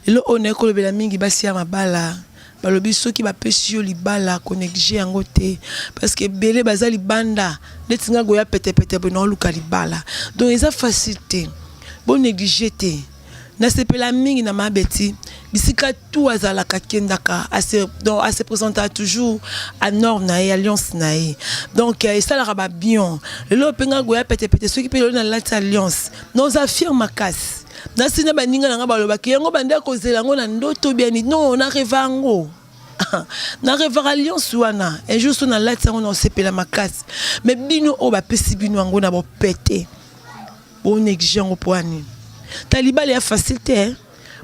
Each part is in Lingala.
lelo on ekolo bela mingi basi ya mabala balobi soki bapesi yo libala ko négliger yango te parce que belé baza libanda netinga goya pete bono luka libala donc eza facilité bon négliger te na sepela mingi na mabeti bisika tout azalaka kendaka donc à se présenter toujours à norme na alliance na donc ça la ba bien lelo penga goya pete soki pe na lati alliance nous affirme casse na sina baninga nga baloba ki yango bande ko zela ngo na ndoto bien non na revango na revara alliance wana un jour so na lati ngo na sepela makasi mais bino o ba pesi bino ngo na bo pété bon négliger ngo poani talibali ya facilité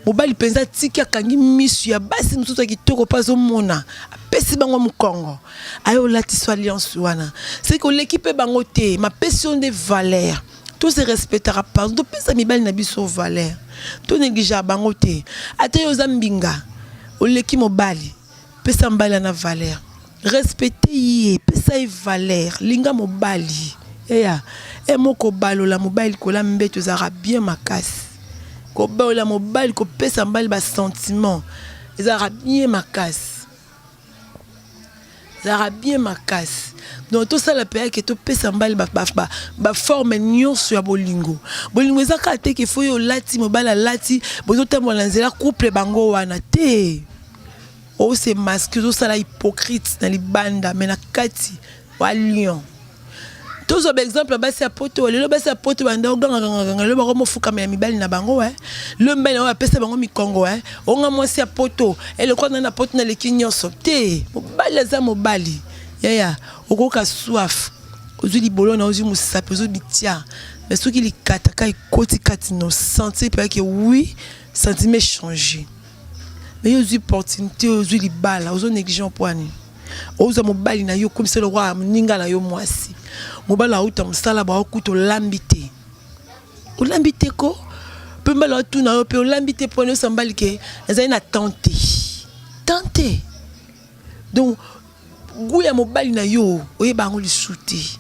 mobali penza tiki akangi misu ya basi mususu kitoko pazo mona pesi bango mukongo ayo lati so alliance wana c'est que l'équipe bango te ma passion de valeur tout se respectera pas do pesa mibali na biso valeur to négliger bango te ate yo zambinga oleki mobali pesa mbala na valeur respecter ye pesa e valeur linga mobali eya moko balola mobali kola mbeto zara bien makasi ko balola mobali ko pesa mbali ba sentiment zara bien makasi donc tout ça la paix que to pesa mbali ba forme nyonso ya bolingo ezaka te ke fo yo lati mobala lati bozo tambola nzela couple bango wana te o c'est masque zo sala hypocrite na libanda mais na kati wa lion tous ob exemple basi apoto lelo basi apoto banda oganga le bako mofuka me mibali na bango le mbali na pesa bango mikongo onga mwasi apoto ele kwa na poto na lekinyoso te mobali za mobali ya okoka soif ozu libolo na ozu musape ozu bitia mais ce qui li kataka ikoti kati no sentir parce que oui sentiment changer mais ozu opportunité ozu libala ozu négliger poani ozu mobali na yo comme c'est le roi ninga na yo mwasi mobali auta musala ba okuto lambité olambité ko pe mbala tu na yo pe olambité poani osambali ke ezali na tenter donc goût ya mobali na yo oyeba ngo lisuti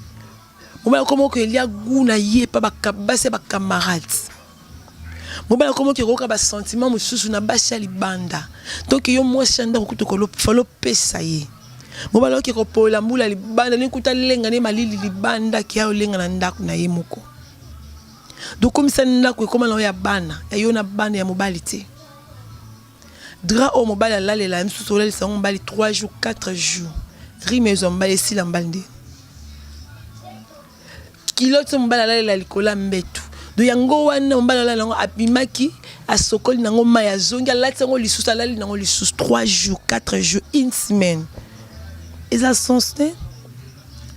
mobali komo ko elia goût na ye pa bakabase ba camarades mobali komo ke roka ba sentiment mususu na basi libanda donc yo mo chanda okuto ko falo pesa ye mobali ke ko pola mbula libanda nikuta lenga ne malili libanda ki ya lenga na ndako na ye moko donc comme ça ndako ko mala ya bana ya yo na bana ya mobali te dra o mobali la lela mususu la sa mobali 3 jours 4 jours rime zombali si la mbalde kiloto mbala la likola mbetu do yango wana mbala la ngo abimaki asokoli nango maya zonga lati ngo lisusu alali nango lisusu 3 jours 4 jours une semaine eza sensé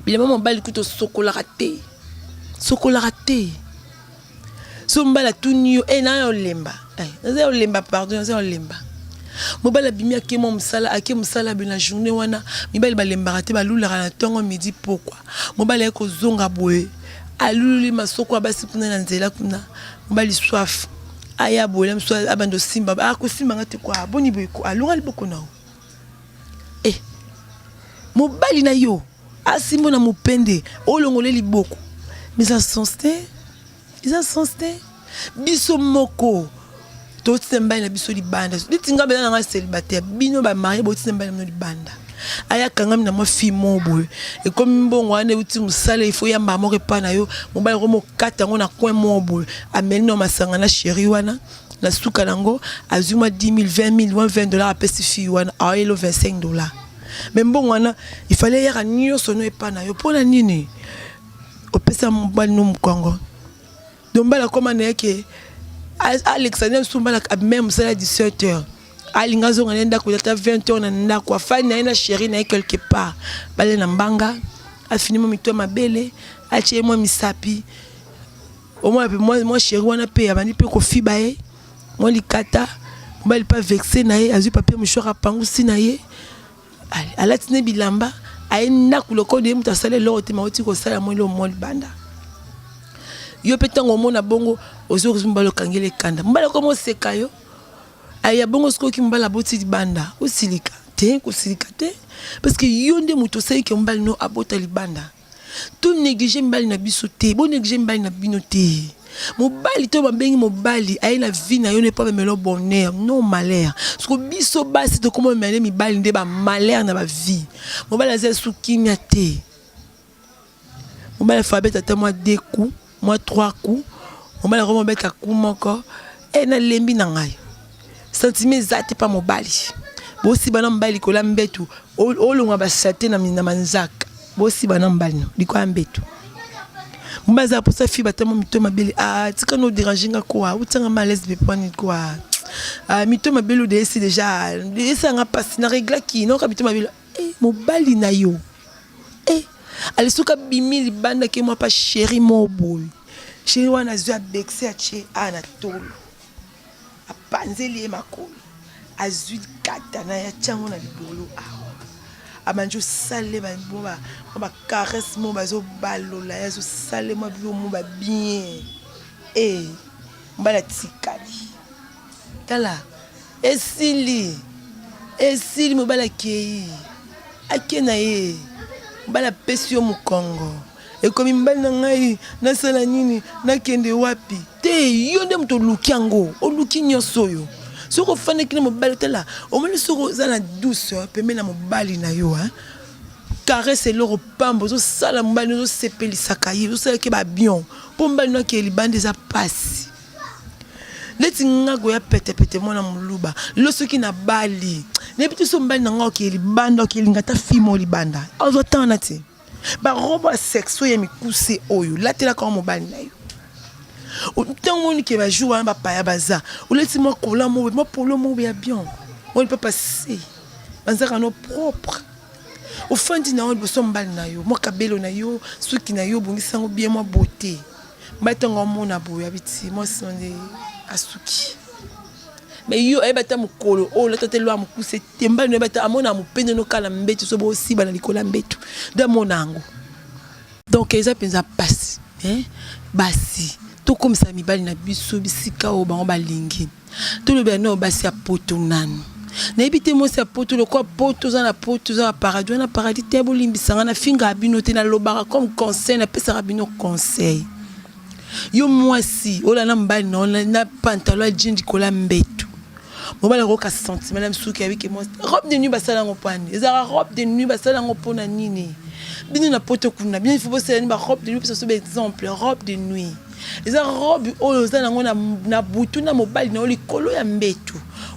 bila mama mbali kuto sokola raté so mbala tunio na yo lemba yo lemba pardon yo lemba mobala bimia ke mo musala ake musala bina journée wana mibali balemba te balula na tongo midi pourquoi mobala ko zonga boye aluli masoko basi kuna na nzela kuna mobali soif aya boye mso abando simba ko simba ngati kwa boni boye ko alunga liboko nao mobali na yo asimbo na mupende olongole liboko mais ça sensé biso moko to tsemba na biso libanda litinga bela na célibataire bino ba marié bo tsemba na libanda aya kangami na mo fi mobo e comme mbongo ane uti musala il faut ya mama repa na yo mobali ko mo kata ngo na coin mobo ameli no masanga na chéri wana na suka nango azuma 10 000 20 000 $20 a pesi fi wana a elo $25 mais mbongo wana il fallait ya nyo sono epa na yo pona nini opesa mobali no mkongo dombala koma na yake Alexander Sumbala même ça à 17h. Alinga zonga nenda ko ta 20h na nda ko fani na chérie na quelque part. Bale na mbanga, a fini mo mito mabele, a tie mo misapi. Au moins moi chérie wana pe abandi pe ko fibae. Moi likata, bali pas vexé na ye, azu papier mouchoir pangu si na ye. Ala tine bilamba, aenda ko loko de muta sale lo te mauti ko sala mo lo mo banda. Yo petango mona bongo ozo mbalo kangele kanda mbala komo seka yo aya bongo sko ki mbala boti banda osilika te parce que yonde muto sai ke mbala no abota libanda to négliger mbali na biso te bo négliger mbali na bino te Mobali to babengi mobali aye na vie na yo ne pas même le bonheur non malheur parce que biso basi to comment mêler mibali nde ba malheur na ba vie mobali aza sukimia te mobali fa beta ta moi 2 coups moi 3 coups mobali ko beta coup moko e na lembi na ngai sentiment zate pa mobali bosi bana mobali ko la mbetu olonga ba sate na manzaka bosi bana mobali liko mbetu mbaza pour sa fille batamo mito mabeli tika no déranger nga quoi ou tanga malaise be point quoi mito mabeli de esi déjà esa nga passe na régla ki no ka mito mabeli mobali na yo ali suka bimili banda ke moi pas chéri mo boy chéri wana zwa bexe ache ana tolo apanzeli makolo azui kata na ya chango na libolo amanjo salé ba caresse mo bazo balola yazo salé mo ba bien mbala tikali tala esili mo bala kei akena ye mbala pesio mu Congo ekomi mbali na ngai na sala nini na kende wapi te yo nde mto lukiango oluki nyoso yo soko fane kina mobali tala o moni soko za na douceur pembe na mobali na yo caresse le pambo zo sala mobali zo sepeli sakayi zo sala ke ba bien po mbali no ke libande za pasi leti ngago ya pete mona muluba lo soki na bali ne bitu so mbali na ngao ke libanda ke lingata fimo libanda ozo tana ti ba robo sexo ya mikuse oyo latela ka mobali na yo tant on qui va jouer un papa baza ou laisse moi coller moi polo moi bien on ne peut pas passer banza no propre au fond dina on beso mbali na yo moi kabelo na yo suki na yo bongisa ngo bien moi beauté mbatongo mona boya biti moi sonde asuki mais yo e bata mukolo o la tote lwa mukuse temba no bata amona mupende no kala mbetu so bo si bana likola mbetu de monango donc eza penza passe basi tout comme ça mibali na biso bisika o bango balingi tout le beno basi a poto nanu na ebite mo sa poto le quoi poto za na poto za paradis na paradis te bolimbisanga na finga bino te na lobara comme conseil na pesa bino conseil yo mwasi ola na mbali na pantalon jean dikola mbetu mobali ko ka sentiment na msuki avec moi robe de nuit basala ngopani ezara robe de nuit basala ngopona nini bino na poto kuna bien il faut bosala ni ba robe de nuit parce que exemple robe de nuit eza robe oyo za nango na butu na mobali na likolo ya mbetu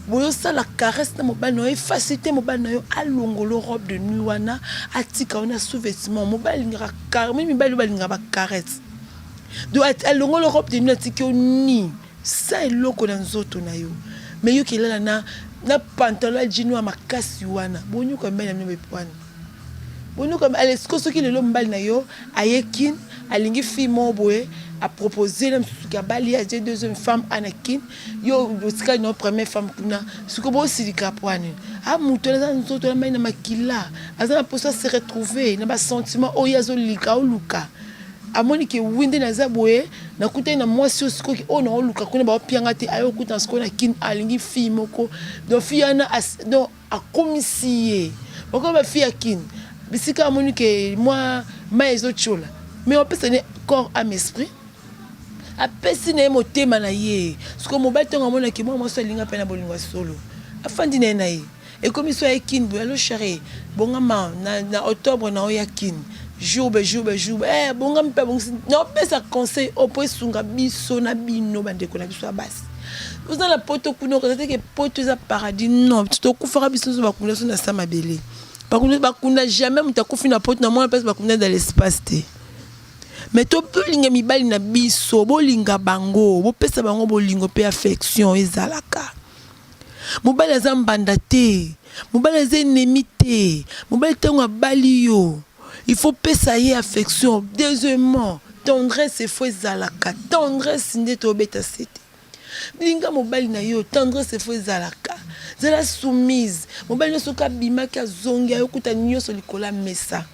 boyo sala caresse na mobali na facilité mobali na yo alongolo robe de nuit wana atika ona sous-vêtement mobali ngara caresse mibali bali ngaba caresse do alongolo robe de nuit atika ni sa eloko na nzoto na yo mais yo kelala na pantalon jean wa makasi wana bonyo ko mbele na mepwana bonyo ko alesko soki lelo mbali na yo ayekin alingi fi moboe a proposé la Bali à deuxième femme Anakin yo busika une première femme kuna suko bo silika poane muto na nzoto na mai na makila azana posa se retrouver na ba sentiment o yazo lika o luka amoni ke winde na zaboye na kuta na mwasi osiko ki ona o luka kuna ba pianga te ayo kuta siko na kin alingi fi moko do fi ana do akomisiye bako ba fi akin bisika amoni ke moi maezo chola mais on peut tenir corps à esprit apesi na motema na ye siko mobali tonga mona ki moi so linga pena bolingwa solo afandi na ye et comme so yakin bo alo chéri bonga ma na octobre na yakin jour bonga mpe bonga non pesa conseil au point sunga biso na bino bandeko na biso basi vous dans la poto kuno ko que poto za paradis non to kufara biso so bakunda so na sama belé bakunda jamais mutakufi na poto na moi pesa bakunda dans l'espace te. Mais to bolinga mibali na biso bolinga bango bopesa bango bolingo pe affection ezalaka mobali azambanda te mobali ennemi te mobali tango abali yo il faut pesa ye affection deuxièmement tendresse faut ezalaka tendresse nde to beta sete linga mobali na yo tendresse faut ezalaka zala soumise mobali no soka bimaka zongi ayokuta nyoso likola mesa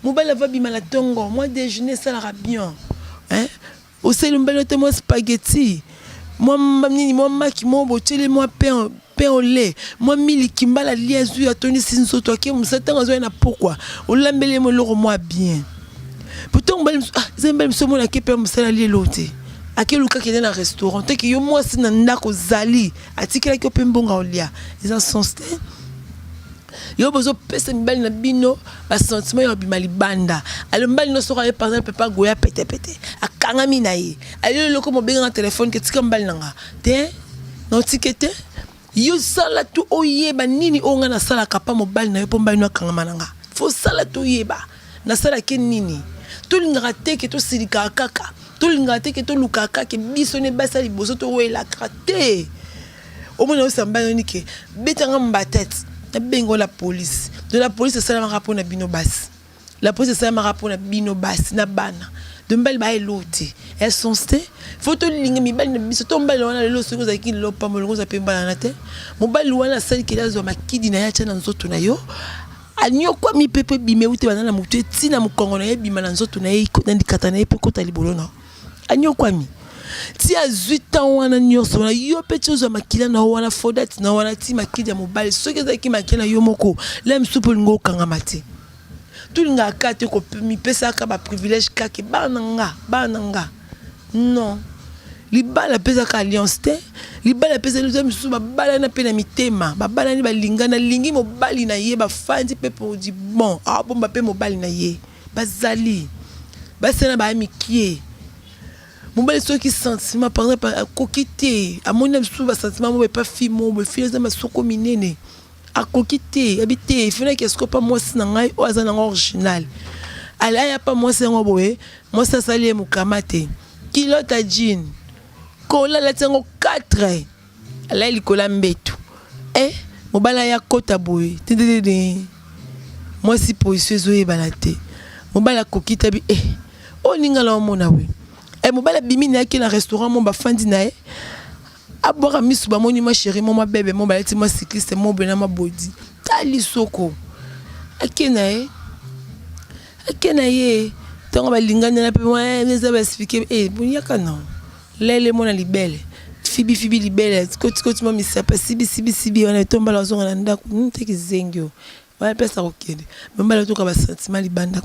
mobile va bima la tongo moi déjeuner ça la bien hein au sel mbelo te moi spaghetti moi nini moi maki moi botele moi pain au lait moi mili kimbala liazu ya toni sinso to ke musata ngazo na pourquoi o lambele mo loro moi bien pourtant mbele zembele so mo na ke pe musala li lote akeluka kende na restaurant te ki yo mwasi na ndako zali atikela ki opembonga olia eza sens te yo bozo pesa mibali na bino ba sentiment yo bimali banda ale mbali no soka par exemple pas goya pete akanga minaye ale loko mo benga téléphone ke tika mbali nanga te no tikete yo sala tu oyeba nini onga na sala kapa mobali na yo po mbali no akanga mananga fo sala tu oyeba na sala ke nini to linga te ke to silika kaka to linga te ke to luka kaka ke biso ne basa liboso to wela krate o mona o samba ni ke betanga mbatete bengo la police de la police ça m'a rapport na bino bas la police ça m'a rapport na bino bas na bana de mbali ba eloti elles sont sté photo linga mi bali na biso to mbali wana lelo soko za ki lo pa molongo za pembala na te mo bali wana sali ke lazo makidi na ya tena nzoto na yo anyo kwa mi pepe bime ute bana na mutu tina mukongo na ye bima na nzoto na ye ko ndikata na ye pe ko talibolo na anyo kwa mi ti a 8 ans wana nyonso wana yo pe chozo makila na wana fodat na wana ti makidi ya mobali soki ezaki makila yo moko la msupo lingo kanga mate tulinga akate ko mi pesa ka ba privilège kake bananga non libala pesa ka alliance te libala pesa luzo msupo babala na pe na mitema babala ni balingana lingi mobali na ye ba fandi pe pour di bon ah bomba pe mobali na ye bazali basena ba mikie mobali soki sentiment par exemple à coquiter à mon sous sentiment mo pas fi mo fi za masoko minene à coquiter habiter fina qu'est-ce que pas moi sinanga o azana original ala ya pas moi c'est ngoboé moi ça sali mukamate kilo ta jean kola la tango 4 ala likola mbetu mobala ya kota boy moi si position zo ebalate mobala coquiter bi o ninga la mona we mobala bimini yaki na restaurant mon ba fandi na e abora misu ba moni ma chérie mon ma bébé mon ba leti ma cycliste mon bena ma body tali soko akena ye tango ba lingana na pe moi neza ba expliquer bunyaka non lele mona libele fibi libele koti mo misapa sibi on tomba la zonga na ndako nteki zengyo ba pesa kokende mbala to ka ba sentiment libanda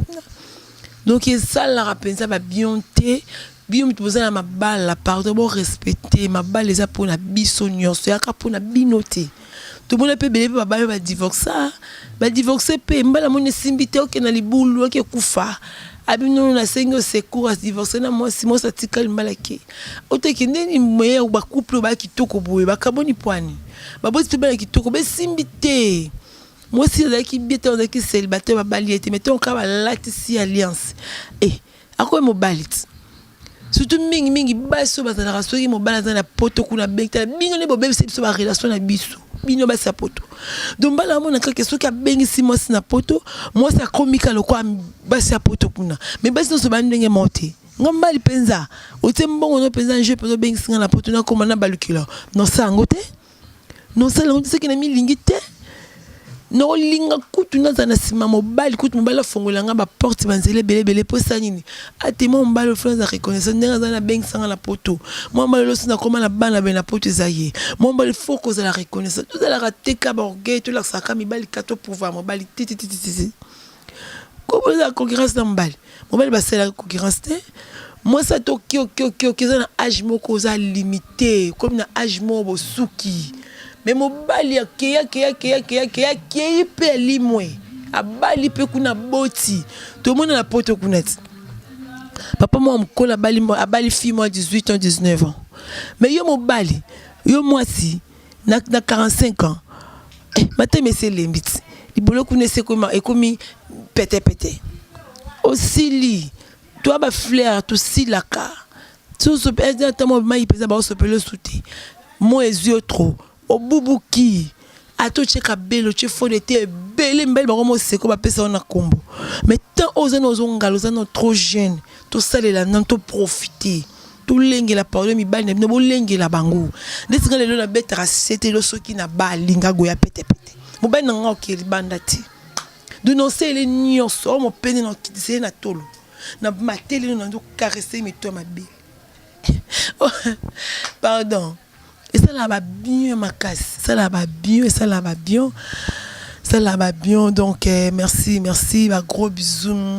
donc ça la rapenza ba bionté bien me poser na mabala pardon bon respecter mabala les pour na biso nyonso ya ka pour na binoté tout monde peut belé ba divorcer pe mbala mon simbité ok na libulu ok kufa abino na sengo secours à divorcer na moi si moi ça tikal malaki oteki ndeni meilleur ba couple ba kitoko boye ba kaboni poani ba bosi pe ba kitoko be simbité moi si là qui bien on qui célibataire ba baliete mettons ka ba latisi alliance à quoi mo balit surtout mingi baso bazala rasoki mobala za na poto kuna bengta bino ne bobe biso ba relation na biso bino ba sa poto donc bala mona kaka soki abengi si moi na poto moi ça komika lokwa ba sa poto kuna mais basi no so ba ndenge monter ngambali penza ote mbongo no penza je pezo bengi singa na poto na komana balukila non ça ngote non ça le c'est que na mi lingite no linga kutu naza na sima mobali kutu mobali fongolanga ba porte banzele belé posa nini ate mo mobali France reconnaissance ndenga na beng sanga la poto mo mobali lo sina koma na bana na poto zaye mo mobali faut que za la reconnaissance tout la rateka ba orgueil tout la saka mibali kato pouvoir mobali titi ko la concurrence na mobali ba c'est la concurrence te moi ça to kio za na âge moko za limité comme na âge mo bo suki mais mobali ya keya pe limwe abali pe kuna boti to mona na poto kuna papa moi mkola abali fille moi 18 ans 19 ans mais yo mobali yo moi si na 45 ans matin c'est limite libolo kuna c'est comme pété aussi li toi ba fleur to silaka tout ce exactement mai pesa ba so pele souté moi ezio trop obubuki ato cheka belo che fo de te belé mbel ba komo seko ba pesa na kombo mais tant ozana ozongalo ozana trop jeune to salela nan to profiter to lengi la parole mi bal ne bo lengi la bango ndesinga lelo na betara sete lo soki na ba linga go ya pete mo ba na ngoki libandati do non c'est les nyonso mo pene na kitise na tolo na mateli na ndo caresser mi to ma bi pardon. Et ça là va bien ma casse, ça là va bien, ça là va bien, donc merci, bah, gros bisous,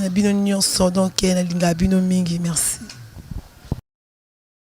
bino nyonso donc na linga bino mingi, merci.